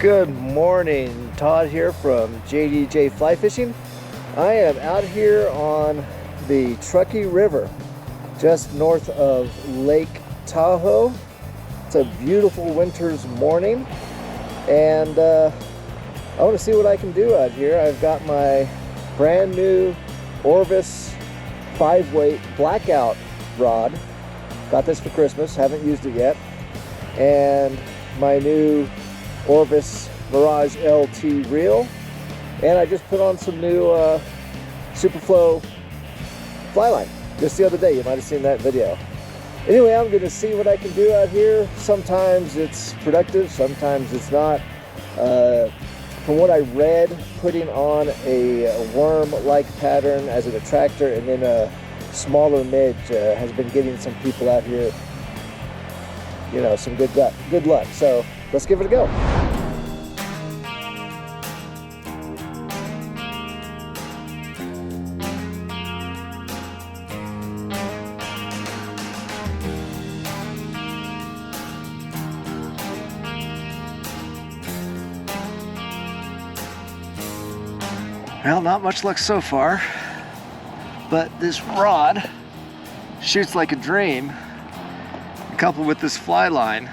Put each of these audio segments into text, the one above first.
Good morning, Todd here from JDJ Fly Fishing. I am out here on the Truckee River, just north of Lake Tahoe. It's a beautiful winter's morning, and I want to see what I can do out here. I've got my brand new Orvis 5-weight Blackout rod. Got this for Christmas, haven't used it yet. And my new Orvis Mirage LT reel, and I just put on some new Superflow fly line just the other day. You might have seen that video. Anyway, I'm going to see what I can do out here. Sometimes it's productive, sometimes it's not. From what I read, putting on a worm-like pattern as an attractor and then a smaller midge has been getting some people out here, you know, some good luck. So let's give it a go. Well, not much luck so far, but this rod shoots like a dream. Coupled with this fly line,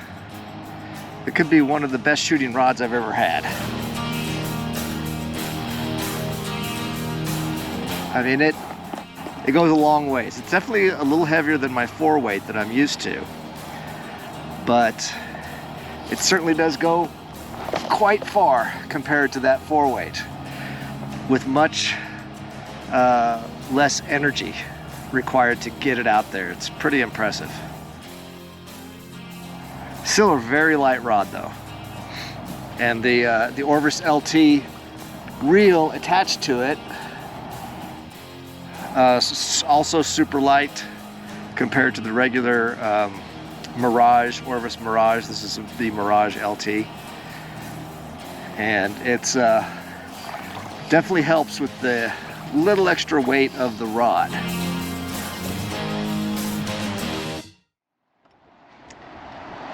it could be one of the best shooting rods I've ever had. I mean, it goes a long ways. It's definitely a little heavier than my 4-weight that I'm used to, but it certainly does go quite far compared to that 4-weight, with much less energy required to get it out there. It's pretty impressive. Still a very light rod though, and the Orvis LT reel attached to it also super light compared to the regular Mirage, Orvis Mirage. This is the Mirage LT, and it's definitely helps with the little extra weight of the rod.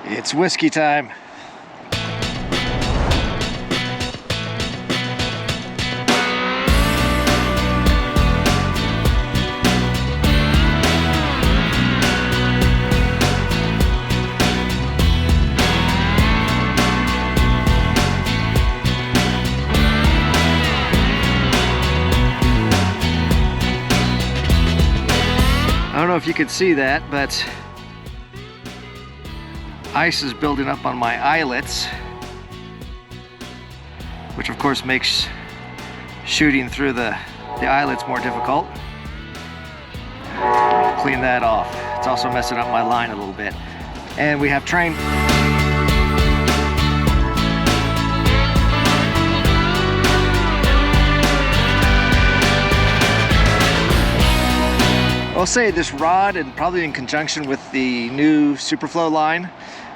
It's whiskey time. I don't know if you could see that, but ice is building up on my eyelets, which of course makes shooting through the eyelets more difficult. Clean that off. It's also messing up my line a little bit. And we have train. I'll say this rod, and probably in conjunction with the new Superflow line,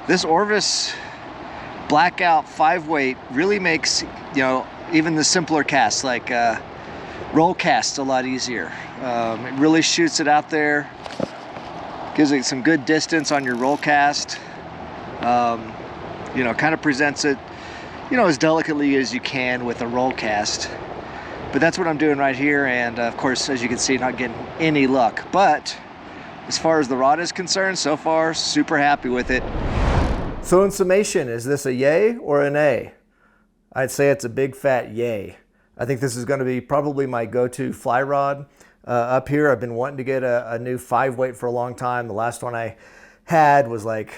this Orvis Blackout 5-weight really makes, you know, even the simpler casts like roll casts a lot easier. It really shoots it out there, gives it some good distance on your roll cast. You know, kind of presents it, you know, as delicately as you can with a roll cast. But that's what I'm doing right here, and of course, as you can see, not getting any luck. But as far as the rod is concerned, so far, super happy with it. So in summation, is this a yay or an A? I'd say it's a big fat yay. I think this is going to be probably my go-to fly rod up here. I've been wanting to get a new 5-weight for a long time. The last one I had was like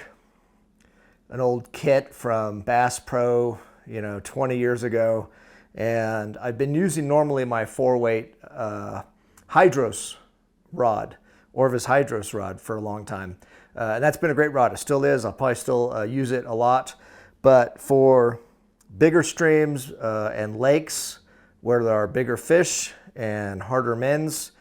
an old kit from Bass Pro, you know, 20 years ago. And I've been using normally my 4-weight Hydros rod, Orvis Hydros rod, for a long time. And that's been a great rod. It still is. I'll probably still use it a lot. But for bigger streams and lakes where there are bigger fish and harder minnows,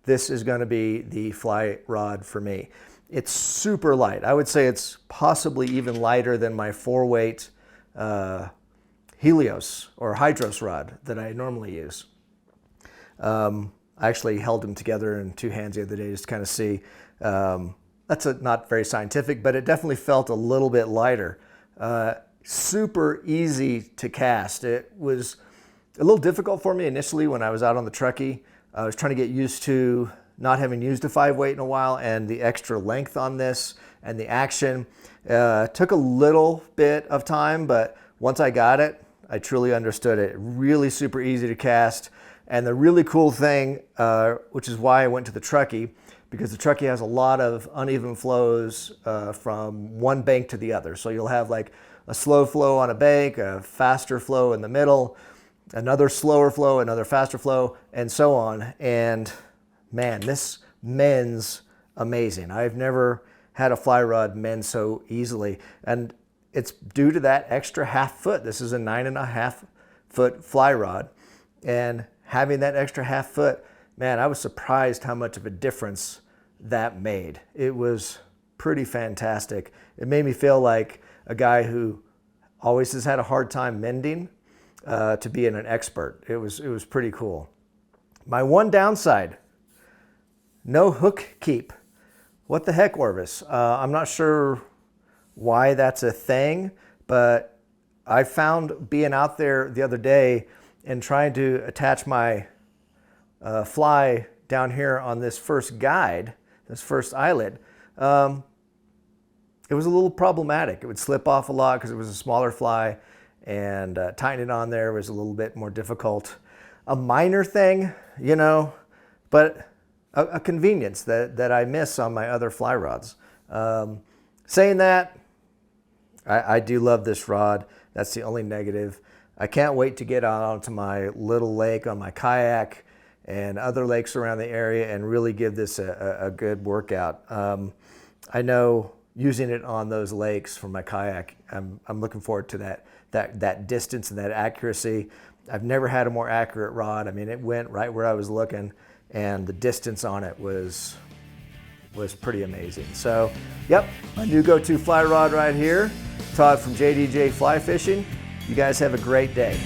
this is going to be the fly rod for me. It's super light. I would say it's possibly even lighter than my 4-weight Helios or Hydros rod that I normally use. I actually held them together in 2 hands the other day just to kind of see. That's not very scientific, but it definitely felt a little bit lighter. super easy to cast. It was a little difficult for me initially when I was out on the Truckee. I was trying to get used to not having used a 5-weight in a while, and the extra length on this and the action. Took a little bit of time, but once I got it, I truly understood it. Really super easy to cast. And the really cool thing, which is why I went to the Truckee, because the Truckee has a lot of uneven flows from one bank to the other. So you'll have like a slow flow on a bank, a faster flow in the middle, another slower flow, another faster flow, and so on. And man, this mends amazing. I've never had a fly rod mend so easily. And it's due to that extra half foot. This is a 9.5 foot fly rod. And having that extra half foot, man, I was surprised how much of a difference that made. It was pretty fantastic. It made me feel like a guy who always has had a hard time mending to be an expert. It was pretty cool. My one downside, no hook keep. What the heck, Orvis? I'm not sure why that's a thing, but I found being out there the other day and trying to attach my fly down here on this first guide, this first eyelet, it was a little problematic. It would slip off a lot because it was a smaller fly, and tightening it on there was a little bit more difficult. A minor thing, you know, but a convenience that I miss on my other fly rods. Saying that, I do love this rod. That's the only negative. I can't wait to get out onto my little lake on my kayak and other lakes around the area and really give this a good workout. I know using it on those lakes for my kayak, I'm looking forward to that distance and that accuracy. I've never had a more accurate rod. I mean, it went right where I was looking, and the distance on it was pretty amazing. So, yep, my new go-to fly rod right here. Todd from JDJ Fly Fishing. You guys have a great day.